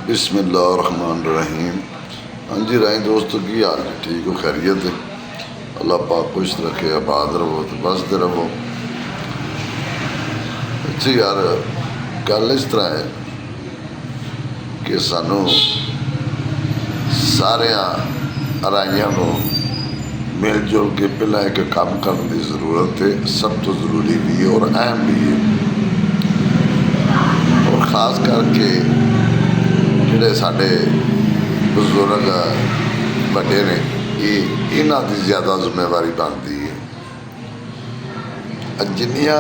बिस्मिल्लाहिर्रहमानिर्रहीम। हाँ जी राय दोस्तों, की हाल जी? ठीक हो? खैरियत है? अल्लाह पाक खुश रखे, आबाद रहो तो बसते रहो। अच्छा यार, गल इस तरह है कि सानू सारिया राइयां को मिल जुल के पहला एक काम करने की ज़रूरत है। सब तो ज़रूरी भी है और अहम भी है। और ख़ास करके ਜਿਹੜੇ ਸਾਡੇ ਬਜ਼ੁਰਗ ਵੱਡੇ ਨੇ, ਇਹਨਾਂ ਦੀ ਜ਼ਿਆਦਾ ਜ਼ਿੰਮੇਵਾਰੀ ਬਣਦੀ ਹੈ। ਜਿੰਨੀਆਂ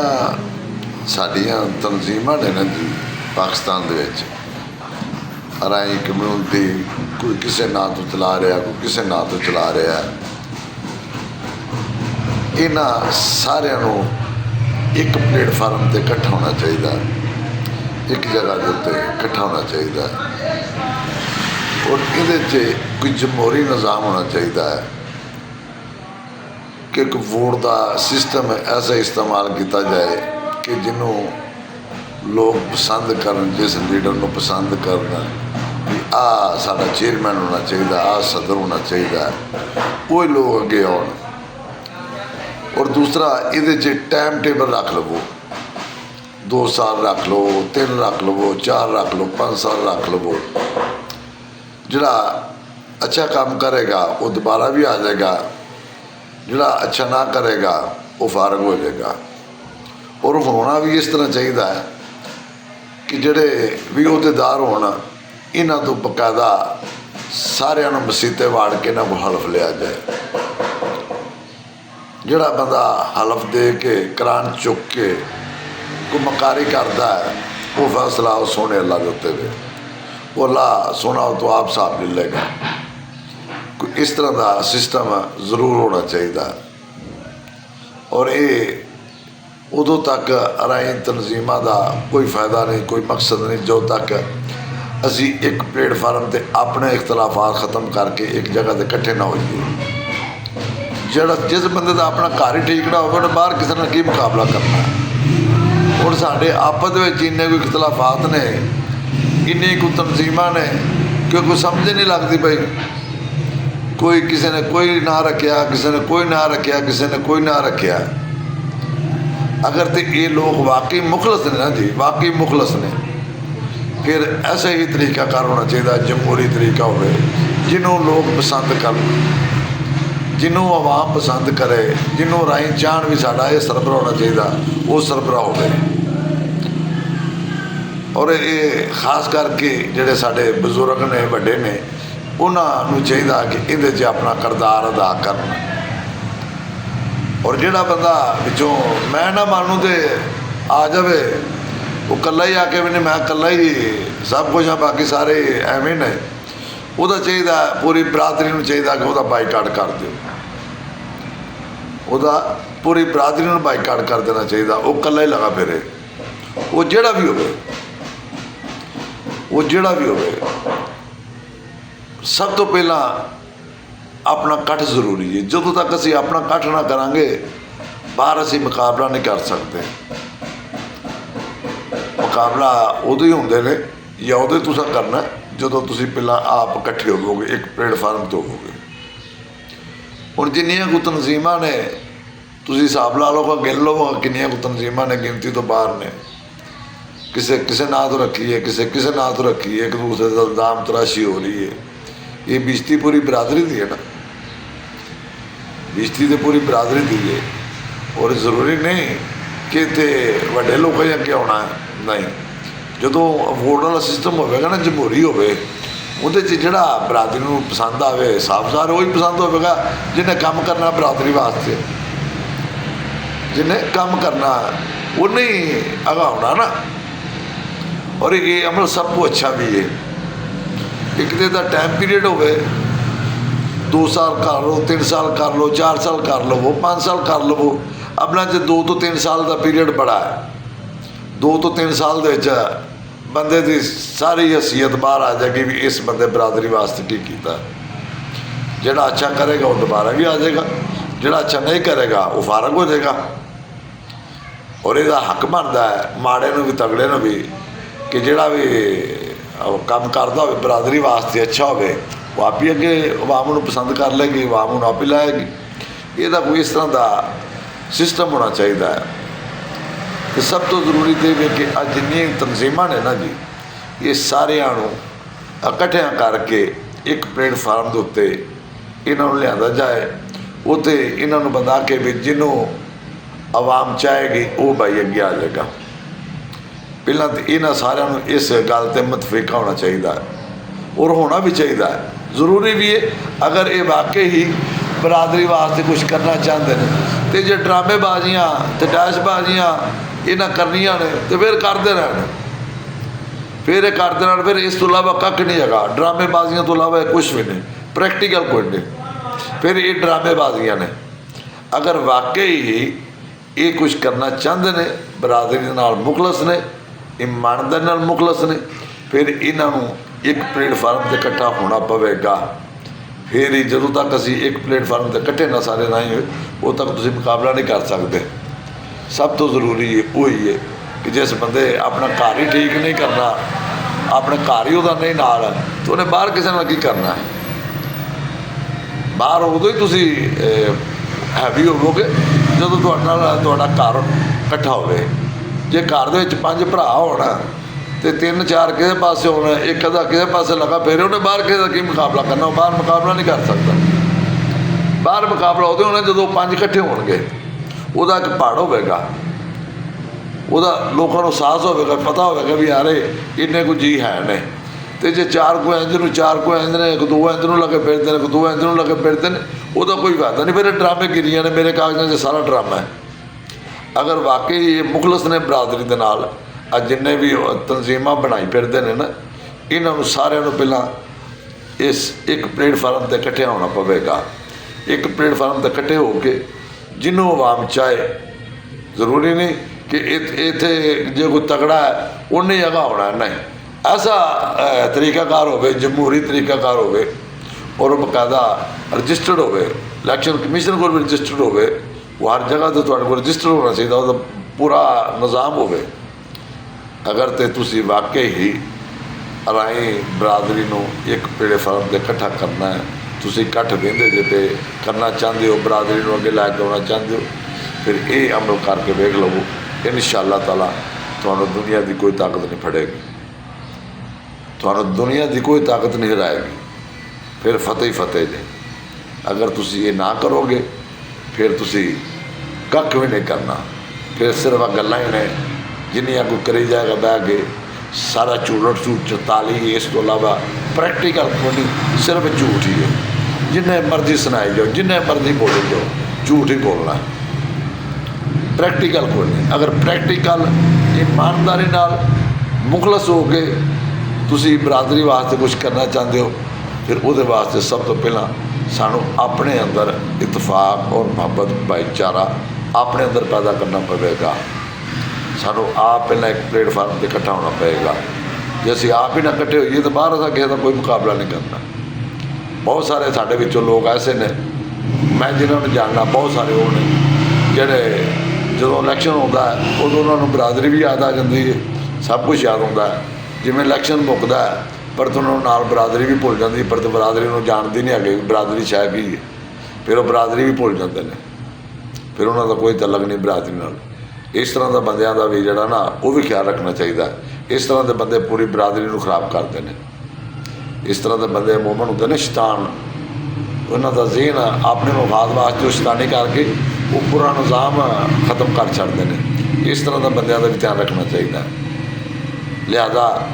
ਸਾਡੀਆਂ ਤਨਜ਼ੀਮਾਂ ਨੇ ਨਾ ਜੀ ਪਾਕਿਸਤਾਨ ਦੇ ਵਿੱਚ, ਰਾਈ ਕਮਿਊਨਿਟੀ, ਕੋਈ ਕਿਸੇ ਨਾਂ ਤੋਂ ਚਲਾ ਰਿਹਾ, ਕੋਈ ਕਿਸੇ ਨਾਂ ਤੋਂ ਚਲਾ ਰਿਹਾ, ਇਹਨਾਂ ਸਾਰਿਆਂ ਨੂੰ ਇੱਕ ਪਲੇਟਫਾਰਮ 'ਤੇ ਇਕੱਠਾ ਹੋਣਾ ਚਾਹੀਦਾ, एक जगह के उत्ते इकट्ठा होना चाहिए। और ये कोई जमहूरी निज़ाम होना चाहिए कि एक वोट का सिस्टम ऐसा इस्तेमाल किया जाए कि जिन्हों लोग पसंद कर, जिस लीडर को पसंद करना भी आ साडा चेयरमैन होना चाहिए, आ सदर होना चाहिए, वो लोग अगे आउण। और दूसरा ये टाइम टेबल रख लवो, 2 साल रख लो, 3 रख लवो, 4 रख लो, 5 साल रख लवो। जोड़ा अच्छा काम करेगा वो दोबारा भी आ जाएगा, जोड़ा अच्छा ना करेगा वो फारग हो जाएगा। और होना भी इस तरह चाहिए कि जोड़े भी अहदेदार होना, इन्हों तो बकायदा सारिया मसीते वाड़ के इन्हों को हलफ लिया जाए। जोड़ा बंदा हलफ दे के कुरान चुक के कोई मकारी करता है, वो फैसला वो सोने अल्लाह के उत्ते वे, वो अल्लाह सोना तो आप साहब ले लेगा। कोई इस तरह का सिस्टम जरूर होना चाहिए। और ये उदों तक राई तनजीमां का कोई फायदा नहीं, कोई मकसद नहीं, जो तक असी एक प्लेटफार्म पर अपने इख्तलाफात ख़त्म करके एक जगह से इकट्ठे ना होइए। जिहड़ा जिस बंदे का अपना घर ही ठीक ना हो, बाहर किसी ने की मुकाबला करना है। और साढ़े आपस में इन्ने कोई इख्तलाफात ने, इन्नी कोई तनजीमां ने कि कोई समझ नहीं लगती भाई, कोई किसी ने कोई ना रखा, किसी ने कोई ना रखा, किसी ने कोई ना रखा। अगर तो ये लोग वाकई मुखलस ने ना जी, वाकई मुखलस ने, फिर ऐसा ही तरीकाकार होना चाहिए, जमहूरी तरीका हो, जिन्हों लोग पसंद कर, जिन्हों आवाम पसंद करे, जिन्हों राई चाहन भी साडा ये सरबराह होना चाहिए, वो सरबराह हो गए। और ये खास करके जोड़े साडे बजुर्ग ने, वड्डे ने, उन्होंने चाहिए कि ये अपना किरदार अदा करना। और जोड़ा बंदा पिछों मैं ना मानूँ तो आ जाए, वो कला ही आके भी नहीं मैं कला ही सब कुछ हाँ, बाकी सारे एवं ने, वह चाहिए पूरी बरादरी को चाहिए कि वह बाईकाट कर दो, वह पूरी बरादरी को बाईकाट कर देना चाहिए। वो कला ही लगा फिरे, वो जोड़ा भी हो, वो जोड़ा भी हो। सब तो पहला अपना कट जरूरी है। जो तक असी अपना कट ना करांगे, बाहर असी मुकाबला नहीं कर सकते। मुकाबला उदों ही होंदे ने या उदों तुसा करना जो तुसी पहला आप इकट्ठे होवोगे, एक प्लेटफार्म तो होवोगे। हुण जिन्नियां को तनजीमां ने, तुसी हिसाब ला लो, गिन लो किन्नियां को तनजीमां ने, गिनती तो बाहर ने। किसे किसे ना तो रखी है, किसे किसे ना तो रखी है, एक दूसरे से दाम तराशी हो रही है। ये बिश्ती पूरी बरादरी दी है ना, बिश्ती तो पूरी बरादरी दी है। और जरूरी नहीं कि ते वड्डे लोग अगे आना है, नहीं। जो वोट वाला सिस्टम होगा ना, जमहूरी होवे, उहदे च जिहड़ा बरादरी नूं पसंद आवे, साफ सार वही पसंद होगा जिन्हें काम करना बरादरी वास्ते, जिन्हें काम करना उन्हें ही अगा होना ना। और ये अमल सब कुछ अच्छा भी है। एक तो टाइम पीरियड हो, 2 साल कर लो, 3 साल कर लो, 4 साल कर लो, 5 साल कर लो। अपना जो 2 तो 3 साल का पीरियड बड़ा है, 2 तो 3 साल के बंदे की सारी हैसीयत बाहर आ जाएगी भी इस बंदे बरादरी वास्ते की किया। जोड़ा अच्छा करेगा वो दोबारा भी आ जाएगा, जोड़ा अच्छा नहीं करेगा वो फारग हो जाएगा। और यदा हक बनता है माड़े भी तगड़े भी कि जोड़ा भी ਕੰਮ ਕਰਦਾ ਹੋਵੇ ਬਰਾਦਰੀ ਵਾਸਤੇ ਅੱਛਾ ਹੋਵੇ, ਉਹ ਆਪ ਹੀ ਅੱਗੇ ਆਵਾਮ ਨੂੰ ਪਸੰਦ ਕਰ ਲਏਗੀ, ਆਵਾਮ ਨੂੰ ਆਪ ਹੀ ਲਾਏਗੀ। ਇਹਦਾ ਕੋਈ ਇਸ ਤਰ੍ਹਾਂ ਦਾ ਸਿਸਟਮ ਹੋਣਾ ਚਾਹੀਦਾ ਹੈ। ਤੇ ਸਭ ਤੋਂ ਜ਼ਰੂਰੀ ਤੇ ਵੀ ਕਿ ਅੱਜ ਜਿੰਨੀਆਂ ਤਨਜ਼ੀਮਾਂ ਨੇ ਨਾ ਜੀ, ਇਹ ਸਾਰਿਆਂ ਨੂੰ ਇਕੱਠਿਆਂ ਕਰਕੇ ਇੱਕ ਪਲੇਟਫਾਰਮ ਦੇ ਉੱਤੇ ਇਹਨਾਂ ਨੂੰ ਲਿਆਂਦਾ ਜਾਏ। ਉੱਥੇ ਇਹਨਾਂ ਨੂੰ ਬਣਾ ਕੇ ਵੀ ਜਿਹਨੂੰ ਆਵਾਮ ਚਾਹੇਗੀ ਉਹ ਭਾਈ ਅੱਗੇ ਆ ਜਾਏਗਾ। ਪਹਿਲਾਂ ਤਾਂ ਇਹਨਾਂ ਸਾਰਿਆਂ ਨੂੰ ਇਸ ਗੱਲ 'ਤੇ ਮੁਤਫਿਕਾ ਹੋਣਾ ਚਾਹੀਦਾ ਔਰ ਹੋਣਾ ਵੀ ਚਾਹੀਦਾ ਹੈ, ਜ਼ਰੂਰੀ ਵੀ ਹੈ। ਅਗਰ ਇਹ ਵਾਕਈ ਹੀ ਬਰਾਦਰੀ ਵਾਸਤੇ ਕੁਛ ਕਰਨਾ ਚਾਹੁੰਦੇ ਨੇ ਤੇ ਜੇ ਡਰਾਮੇਬਾਜ਼ੀਆਂ ਤੇ ਡੈਸ਼ਬਾਜ਼ੀਆਂ ਇਹਨਾਂ ਕਰਨੀਆਂ ਨੇ ਤੇ ਫਿਰ ਕਰਦੇ ਰਹਿਣ, ਫਿਰ ਇਹ ਕਰਦੇ ਰਹਿਣ। ਫਿਰ ਇਸ ਤੋਂ ਇਲਾਵਾ ਕੱਖ ਨਹੀਂ ਹੈਗਾ, ਡਰਾਮੇਬਾਜ਼ੀਆਂ ਤੋਂ ਇਲਾਵਾ ਕੁਛ ਵੀ ਨਹੀਂ, ਪ੍ਰੈਕਟੀਕਲ ਕੋਈ ਨਹੀਂ। ਫਿਰ ਇਹ ਡਰਾਮੇਬਾਜ਼ੀਆਂ ਨੇ। ਅਗਰ ਵਾਕਈ ਹੀ ਇਹ ਕੁਛ ਕਰਨਾ ਚਾਹੁੰਦੇ ਨੇ, ਬਰਾਦਰੀ ਦੇ ਨਾਲ ਮੁਖਲਸ ਨੇ, ਇਮਾਨਦਾਰੀ ਨਾਲ ਮੁਖਲਸ ਨੇ, ਫਿਰ ਇਹਨਾਂ ਨੂੰ ਇੱਕ ਪਲੇਟਫਾਰਮ 'ਤੇ ਇਕੱਠਾ ਹੋਣਾ ਪਵੇਗਾ। ਫਿਰ ਹੀ ਜਦੋਂ ਤੱਕ ਅਸੀਂ ਇੱਕ ਪਲੇਟਫਾਰਮ 'ਤੇ ਇਕੱਠੇ ਨਾ ਸਾਰੇ ਨਹੀਂ ਹੋਏ, ਉਦੋਂ ਤੱਕ ਤੁਸੀਂ ਮੁਕਾਬਲਾ ਨਹੀਂ ਕਰ ਸਕਦੇ। ਸਭ ਤੋਂ ਜ਼ਰੂਰੀ ਉਹ ਹੀ ਹੈ ਕਿ ਜਿਸ ਬੰਦੇ ਆਪਣਾ ਘਰ ਹੀ ਠੀਕ ਨਹੀਂ ਕਰਨਾ, ਆਪਣੇ ਘਰ ਹੀ ਉਹਦਾ ਨਹੀਂ ਨਾਲ, ਤਾਂ ਉਹਨੇ ਬਾਹਰ ਕਿਸੇ ਨਾਲ ਕੀ ਕਰਨਾ। ਬਾਹਰ ਉਦੋਂ ਹੀ ਤੁਸੀਂ ਹੈਵੀ ਹੋਵੋਗੇ ਜਦੋਂ ਤੁਹਾਡਾ ਘਰ ਇਕੱਠਾ ਹੋਵੇ। ਜੇ ਘਰ ਦੇ ਵਿੱਚ 5 ਭਰਾ ਹੋਣਾ ਅਤੇ 3-4 ਕਿਸੇ ਪਾਸੇ ਹੋਣਾ, ਇੱਕ ਅੱਧਾ ਕਿਸੇ ਪਾਸੇ ਲੱਗਾ, ਫਿਰ ਉਹਨੇ ਬਾਹਰ ਕਿਸੇ ਦਾ ਕੀ ਮੁਕਾਬਲਾ ਕਰਨਾ। ਉਹ ਬਾਹਰ ਮੁਕਾਬਲਾ ਨਹੀਂ ਕਰ ਸਕਦਾ। ਬਾਹਰ ਮੁਕਾਬਲਾ ਉਦੋਂ ਹੋਣਾ ਜਦੋਂ 5 ਇਕੱਠੇ ਹੋਣਗੇ। ਉਹਦਾ ਇੱਕ ਪਹਾੜ ਹੋਵੇਗਾ, ਉਹਦਾ ਲੋਕਾਂ ਨੂੰ ਅਹਿਸਾਸ ਹੋਵੇਗਾ, ਪਤਾ ਹੋਵੇਗਾ ਵੀ ਯਾਰ ਇੰਨੇ ਕੁ ਜੀ ਹੈ ਨੇ। ਅਤੇ ਜੇ 4 ਕੋ ਇੰਝ ਨੂੰ 4 ਕੋ ਇੰਝ ਨੇ, 1-2 ਇੰਝ ਨੂੰ ਲੱਗੇ ਫਿਰਦੇ ਨੇ, 1-2 ਇੰਝ ਨੂੰ ਲੱਗੇ ਫਿਰਦੇ ਨੇ, ਉਹਦਾ ਕੋਈ ਫਾਇਦਾ ਨਹੀਂ। ਫਿਰ ਇਹ ਡਰਾਮੇ ਗਿਰੀਆਂ ਨੇ, ਮੇਰੇ ਕਾਗਜ਼ਾਂ 'ਚ ਸਾਰਾ ਡਰਾਮਾ ਹੈ। ਅਗਰ ਵਾਕਈ ਇਹ ਮੁਖਲਸ ਨੇ ਬਰਾਦਰੀ ਦੇ ਨਾਲ, ਅੱਜ ਜਿੰਨੇ ਵੀ ਤਨਜ਼ੀਮਾਂ ਬਣਾਈ ਫਿਰਦੇ ਨੇ ਨਾ, ਇਹਨਾਂ ਨੂੰ ਸਾਰਿਆਂ ਨੂੰ ਪਹਿਲਾਂ ਇਸ ਇੱਕ ਪਲੇਟਫਾਰਮ 'ਤੇ ਇਕੱਠਿਆਂ ਹੋਣਾ ਪਵੇਗਾ। ਇੱਕ ਪਲੇਟਫਾਰਮ 'ਤੇ ਇਕੱਠੇ ਹੋ ਕੇ ਜਿਹਨੂੰ ਆਵਾਮ ਚਾਹੇ, ਜ਼ਰੂਰੀ ਨਹੀਂ ਕਿ ਇੱਥੇ ਜੇ ਕੋਈ ਤਕੜਾ ਹੈ ਉਹਨੇ ਜਗ੍ਹਾ ਹੋਣਾ, ਨਹੀਂ। ਐਸਾ ਤਰੀਕਾਕਾਰ ਹੋਵੇ, ਜਮਹੂਰੀ ਤਰੀਕਾਕਾਰ ਹੋਵੇ ਔਰ ਬਕਾਇਦਾ ਰਜਿਸਟਰਡ ਹੋਵੇ, ਇਲੈਕਸ਼ਨ ਕਮਿਸ਼ਨ ਕੋਲ ਵੀ ਰਜਿਸਟਰਡ ਹੋਵੇ। ਉਹ ਹਰ ਜਗ੍ਹਾ 'ਤੇ ਤੁਹਾਡੇ ਕੋਲ ਰਜਿਸਟਰ ਹੋਣਾ ਚਾਹੀਦਾ, ਉਹਦਾ ਪੂਰਾ ਨਿਜ਼ਾਮ ਹੋਵੇ। ਅਗਰ ਤਾਂ ਤੁਸੀਂ ਵਾਕਈ ਹੀ ਰਾਹੀਂ ਬਰਾਦਰੀ ਨੂੰ ਇੱਕ ਪਲੇਟਫਾਰਮ 'ਤੇ ਇਕੱਠਾ ਕਰਨਾ ਹੈ, ਤੁਸੀਂ ਇਕੱਠ ਵਹਿੰਦੇ ਜੇ ਤੇ ਕਰਨਾ ਚਾਹੁੰਦੇ ਹੋ, ਬਰਾਦਰੀ ਨੂੰ ਅੱਗੇ ਲੈ ਕੇ ਆਉਣਾ ਚਾਹੁੰਦੇ ਹੋ, ਫਿਰ ਇਹ ਅਮਲ ਕਰਕੇ ਵੇਖ ਲਵੋ। ਇਨਸ਼ਾ ਅੱਲਾਹ ਤਾਲਾ ਤੁਹਾਨੂੰ ਦੁਨੀਆ ਦੀ ਕੋਈ ਤਾਕਤ ਨਹੀਂ ਫੜੇਗੀ, ਤੁਹਾਨੂੰ ਦੁਨੀਆ ਦੀ ਕੋਈ ਤਾਕਤ ਨਹੀਂ ਹਰਾਏਗੀ। ਫਿਰ ਫਤਿਹ ਹੀ ਫਤਿਹ ਜੇ। ਅਗਰ ਤੁਸੀਂ ਇਹ ਨਾ ਕਰੋਗੇ ਫਿਰ ਤੁਸੀਂ ਕੱਖ ਵੀ ਨਹੀਂ ਕਰਨਾ। ਫਿਰ ਸਿਰਫ ਆ ਗੱਲਾਂ ਹੀ ਨੇ ਜਿੰਨੀਆਂ ਕੋਈ ਕਰੀ ਜਾਏਗਾ ਬਹਿ ਕੇ, ਸਾਰਾ ਝੂਠ 44। ਇਸ ਤੋਂ ਇਲਾਵਾ ਪ੍ਰੈਕਟੀਕਲ ਕੋਈ, ਸਿਰਫ ਝੂਠ ਹੀ ਹੈ। ਜਿੰਨੇ ਮਰਜ਼ੀ ਸੁਣਾਈ ਜਾਓ, ਜਿੰਨੇ ਮਰਜ਼ੀ ਬੋਲੇ ਜਾਓ, ਝੂਠ ਹੀ ਬੋਲਣਾ, ਪ੍ਰੈਕਟੀਕਲ ਕੋਈ ਨਹੀਂ। ਅਗਰ ਪ੍ਰੈਕਟੀਕਲ ਇਮਾਨਦਾਰੀ ਨਾਲ ਮੁਖਲਸ ਹੋ ਕੇ ਤੁਸੀਂ ਬਰਾਦਰੀ ਵਾਸਤੇ ਕੁਛ ਕਰਨਾ ਚਾਹੁੰਦੇ ਹੋ, ਫਿਰ ਉਹਦੇ ਵਾਸਤੇ ਸਭ ਤੋਂ ਪਹਿਲਾਂ ਸਾਨੂੰ ਆਪਣੇ ਅੰਦਰ ਇਤਫਾਕ ਔਰ ਮੁਹੱਬਤ, ਭਾਈਚਾਰਾ ਆਪਣੇ ਅੰਦਰ ਪੈਦਾ ਕਰਨਾ ਪਵੇਗਾ। ਸਾਨੂੰ ਆਪ ਪਹਿਲਾਂ ਇੱਕ ਪਲੇਟਫਾਰਮ 'ਤੇ ਇਕੱਠਾ ਹੋਣਾ ਪਵੇਗਾ। ਜੇ ਅਸੀਂ ਆਪ ਹੀ ਨਾ ਇਕੱਠੇ ਹੋਈਏ ਤਾਂ ਬਾਹਰ ਅਸਾਂ ਕਿਸੇ ਦਾ ਕੋਈ ਮੁਕਾਬਲਾ ਨਹੀਂ ਕਰਨਾ। ਬਹੁਤ ਸਾਰੇ ਸਾਡੇ ਵਿੱਚੋਂ ਲੋਕ ਐਸੇ ਨੇ, ਮੈਂ ਜਿਹਨਾਂ ਨੂੰ ਜਾਣਦਾ, ਬਹੁਤ ਸਾਰੇ ਉਹ ਨੇ ਜਿਹੜੇ ਜਦੋਂ ਇਲੈਕਸ਼ਨ ਹੁੰਦਾ ਹੈ ਉਦੋਂ ਉਹਨਾਂ ਨੂੰ ਬਰਾਦਰੀ ਵੀ ਯਾਦ ਆ ਜਾਂਦੀ ਹੈ, ਸਭ ਕੁਛ ਯਾਦ ਹੁੰਦਾ ਹੈ। ਜਿਵੇਂ ਇਲੈਕਸ਼ਨ ਮੁੱਕਦਾ ਹੈ ਪਰ ਉਹਨਾਂ ਨੂੰ ਨਾਲ ਬਰਾਦਰੀ ਵੀ ਭੁੱਲ ਜਾਂਦੀ, ਪਰ ਬਰਾਦਰੀ ਨੂੰ ਜਾਣਦੀ ਨਹੀਂ ਹੈਗੀ ਬਰਾਦਰੀ ਸ਼ਾਇਦ ਕੀ ਹੈ। ਫਿਰ ਉਹ ਬਰਾਦਰੀ ਵੀ ਭੁੱਲ ਜਾਂਦੇ ਨੇ, ਫਿਰ ਉਹਨਾਂ ਦਾ ਕੋਈ ਤਲਕ ਨਹੀਂ ਬਰਾਦਰੀ ਨਾਲ। ਇਸ ਤਰ੍ਹਾਂ ਦਾ ਬੰਦਿਆਂ ਦਾ ਵੀ ਜਿਹੜਾ ਨਾ ਉਹ ਵੀ ਖਿਆਲ ਰੱਖਣਾ ਚਾਹੀਦਾ। ਇਸ ਤਰ੍ਹਾਂ ਦੇ ਬੰਦੇ ਪੂਰੀ ਬਰਾਦਰੀ ਨੂੰ ਖਰਾਬ ਕਰਦੇ ਨੇ। ਇਸ ਤਰ੍ਹਾਂ ਦੇ ਬੰਦੇ ਮੂਮਨ ਹੁੰਦੇ ਨੇ ਸ਼ੈਤਾਨ, ਉਹਨਾਂ ਦਾ ਜ਼ਹਿਨ ਆਪਣੇ ਮਫਾਦ ਵਾਸਤੇ ਉਹ ਸ਼ੈਤਾਨੀ ਕਰਕੇ ਉਹ ਪੂਰਾ ਨਿਜ਼ਾਮ ਖਤਮ ਕਰ ਛੱਡਦੇ ਨੇ। ਇਸ ਤਰ੍ਹਾਂ ਦਾ ਬੰਦਿਆਂ ਦਾ ਵੀ ਧਿਆਨ ਰੱਖਣਾ ਚਾਹੀਦਾ। ਲਿਹਾਜ਼ਾ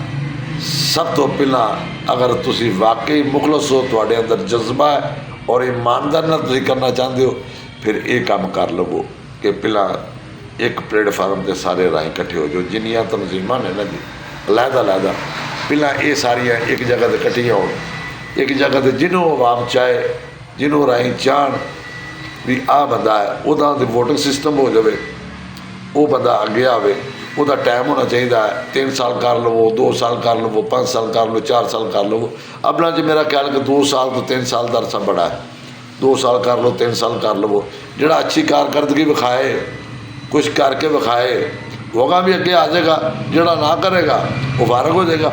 ਸਭ ਤੋਂ ਪਹਿਲਾਂ ਅਗਰ ਤੁਸੀਂ ਵਾਕਈ ਮੁਖਲਸ ਹੋ, ਤੁਹਾਡੇ ਅੰਦਰ ਜਜ਼ਬਾ ਹੈ ਔਰ ਇਮਾਨਦਾਰੀ ਨਾਲ ਤੁਸੀਂ ਕਰਨਾ ਚਾਹੁੰਦੇ ਹੋ, ਫਿਰ ਇਹ ਕੰਮ ਕਰ ਲਵੋ ਕਿ ਪਹਿਲਾਂ ਇੱਕ ਪਲੇਟਫਾਰਮ 'ਤੇ ਸਾਰੇ ਰਾਹੀਂ ਇਕੱਠੇ ਹੋ ਜਾਓ। ਜਿੰਨੀਆਂ ਤਨਜ਼ੀਮਾਂ ਨੇ ਨਾ ਜੀ, ਅਲੱਗ-ਅਲੱਗ, ਪਹਿਲਾਂ ਇਹ ਸਾਰੀਆਂ ਇੱਕ ਜਗ੍ਹਾ 'ਤੇ ਇਕੱਠੀਆਂ ਹੋਣ। ਇੱਕ ਜਗ੍ਹਾ 'ਤੇ ਜਿਹਨੂੰ ਆਵਾਮ ਚਾਹੇ, ਜਿਹਨੂੰ ਰਾਹੀਂ ਚਾਹਣ ਵੀ ਆਹ ਬੰਦਾ ਹੈ, ਉਹਦਾ ਦੇ ਵੋਟਿੰਗ ਸਿਸਟਮ ਹੋ ਜਾਵੇ, ਉਹ ਬੰਦਾ ਅੱਗੇ ਆਵੇ। ਉਹਦਾ ਟਾਈਮ ਹੋਣਾ ਚਾਹੀਦਾ ਹੈ, 3 ਸਾਲ ਕਰ ਲਵੋ, 2 ਸਾਲ ਕਰ ਲਵੋ, 5 ਸਾਲ ਕਰ ਲਵੋ, 4 ਸਾਲ ਕਰ ਲਵੋ। ਆਪਣਾ 'ਚ ਮੇਰਾ ਖਿਆਲ ਕਿ 2 ਸਾਲ ਤੋਂ 3 ਸਾਲ ਦਾ ਅਰਸਾ ਬੜਾ ਹੈ। 2 ਸਾਲ ਕਰ ਲਓ, 3 ਸਾਲ ਕਰ ਲਵੋ। ਜਿਹੜਾ ਅੱਛੀ ਕਾਰਕਰਦਗੀ ਵਿਖਾਏ, ਕੁਛ ਕਰਕੇ ਵਿਖਾਏ, ਹੋਗਾ ਵੀ ਅੱਗੇ ਆ ਜਾਏਗਾ। ਜਿਹੜਾ ਨਾ ਕਰੇਗਾ ਉਹ ਫਾਰਗ ਹੋ ਜਾਏਗਾ।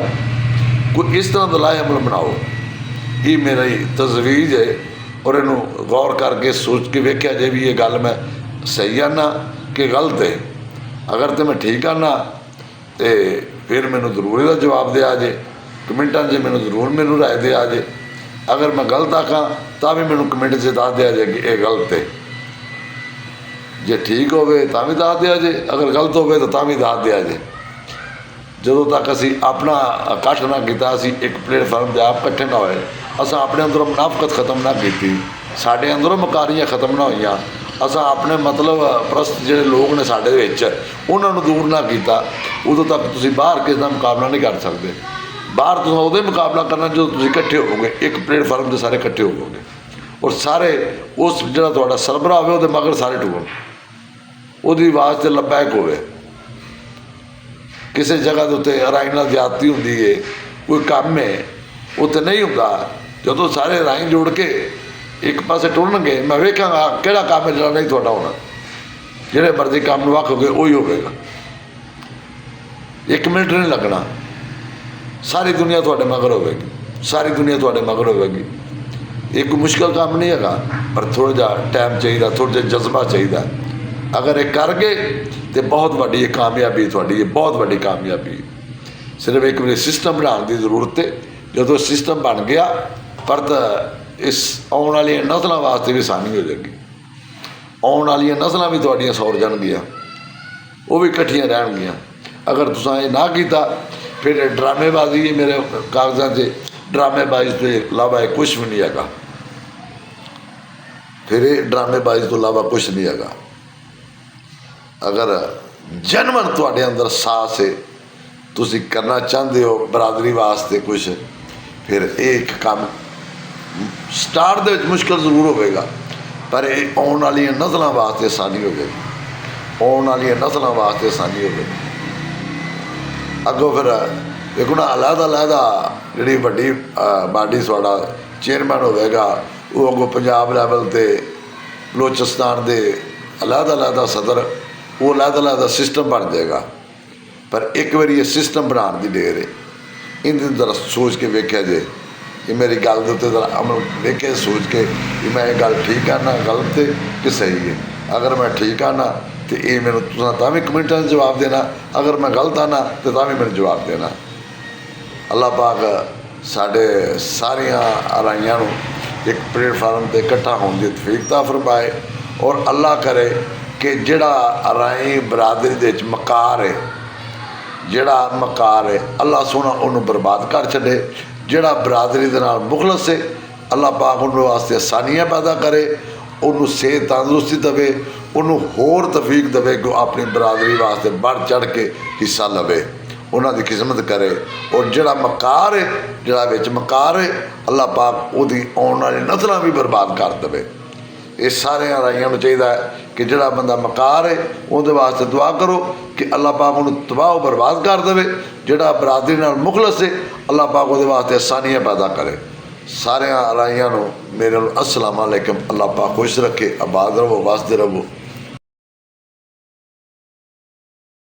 कोई इस तरह का लाएअमल बनाओ। ये मेरी तजवीज़ है और इनू गौर करके सोच के वेख्या जे भी ये गल मैं सही आना कि गलत है। अगर तो मैं ठीक आना तो फिर मैनू जरूर इसका जवाब दिया जे, कमेंटा से मैनू जरूर मैनू राय दिया जे। अगर मैं गलत आखा तो भी मैनू कमेंट से दस दिया जे कि यह गलत है। जे ठीक होवे तो भी दस दिया जे, अगर गलत होवे तो भी दस दिया जे। ਜਦੋਂ तक असी अपना इकट्ठ ना किया, असी एक प्लेटफार्म पर आप इकट्ठे ना होए, असा अपने अंदरों मुनाफकत खत्म ना की, साढ़े अंदरों मकारियाँ खत्म ना हुई, असा अपने मतलब प्रस्त जोड़े लोग ने साढ़े उन्होंने दूर ना किया, उदों तक तुम बाहर किसी का मुकाबला नहीं कर सकते। बाहर तुम उदो मुकाबला करना जो तुम इकट्ठे होवोगे, एक प्लेटफार्म से सारे इकट्ठे होवोगे और सारे उस जो थोड़ा सरबराह हो वो मगर सारे टुकन वो आवाज़ से लबैक होवे। किसी जगह के उत्ते राई नाल ज्यादती होंदी है, कोई काम है उत्ते नहीं होंदा, जो सारे राई जोड़ के एक पासे टुरनगे मैं वेखांगा किहड़ा काम है जिहड़ा नहीं तुहाडा होना, जिहड़े मर्जी काम नूं आखोगे उही होवेगा, एक मिनट नहीं लगना, सारी दुनिया तुहाडे मगर होवेगी, सारी दुनिया तुहाडे मगर होवेगी। एक मुश्किल काम नहीं है पर थोड़ा जिहा टाइम चाहिए, थोड़ा जिहा जज्बा चाहिए। अगर ये कर गए तो बहुत वड्डी कामयाबी थोड़ी, बहुत वड्डी कामयाबी। सिर्फ एक बार सिस्टम बनाने की जरूरत है, जो सिस्टम बन गया पर इस आने वाली नस्लों वास्ते भी आसानी हो जाएगी। आने वाली नस्लों भी थोड़ियां सौर जाएगियाँ, वो भी इकट्ठियां रहनगियां। अगर तुसां ये ना किया फिर ड्रामेबाजी है, मेरे कागजात से ड्रामेबाजी तो इलावा कुछ भी नहीं है, फिर ये ड्रामेबाजी तो इलावा कुछ नहीं है। अगर जनमन तुहाडे अंदर साहस है, तुसी करना चाहते हो बरादरी वास्ते कुछ, फिर एक काम स्टार्ट दे मुश्किल जरूर होगा पर यह आने वाली नस्लों वास्ते आसानी हो जाएगी, आने वाली नस्लों वास्ते आसानी हो जाएगी। अगों फिर देखो ना अलहदा जी वड्डी बाडी थोड़ा चेयरमैन होगा, वो अगों पंजाब लैवल पर बलोचिस्तान के अलहदा सदर, वो अलहदा सिस्टम बन जाएगा। पर एक बार ये सिस्टम बनाने की देर है, इन जरा सोच के वेख्या जे, ये मेरी गल के उत्ते जरा अमल वेखे सोच के कि मैं ये गल ठीक आना गलत है कि सही है। अगर मैं ठीक आना तो ये मैनू तुसां भी कमेंटा में जवाब देना, अगर मैं गलत आना तो भी मैंने जवाब देना। अल्लाह पाक साढ़े सारिया अराइयां एक प्लेटफार्म पर इकट्ठा होने की तौफीक फरमाए और अल्लाह करे कि जिहड़ा अराई बरादरी दे विच मकार है, जिहड़ा मकार है अल्लाह सोहना उन्होंने बर्बाद कर छड्डे। जिहड़ा बरादरी दे नाल मुखलस है अल्लाह पाक उन्होंने वास्ते आसानियाँ पैदा करे, उन्होंने सेहत तंदुरुस्ती देवे, उन्होंने होर तौफीक देवे कि अपनी बरादरी वास्ते बढ़ चढ़ के हिस्सा लवे, उन्होंने खिदमत करे। और जिहड़ा मकार है, जिहड़ा विच मकार है अल्लाह पाक उहदी आने वाली नस्लां भी बर्बाद कर देवे। ये सारे राइयां चाहिए कि जिहड़ा बंदा मकार है उहदे वास्ते दुआ करो कि अल्लाह पाक उन्होंने तबाह बर्बाद कर देवे। जिहड़ा बरादरी नाल मुखलस है अल्लाह पाक उहदे वास्ते आसानियाँ पैदा करे। सारे राइयां मेरे अस्सलाम वालेकुम। अल्लाह पाक खुश रखे, आबाद रहो, वसदे रहो।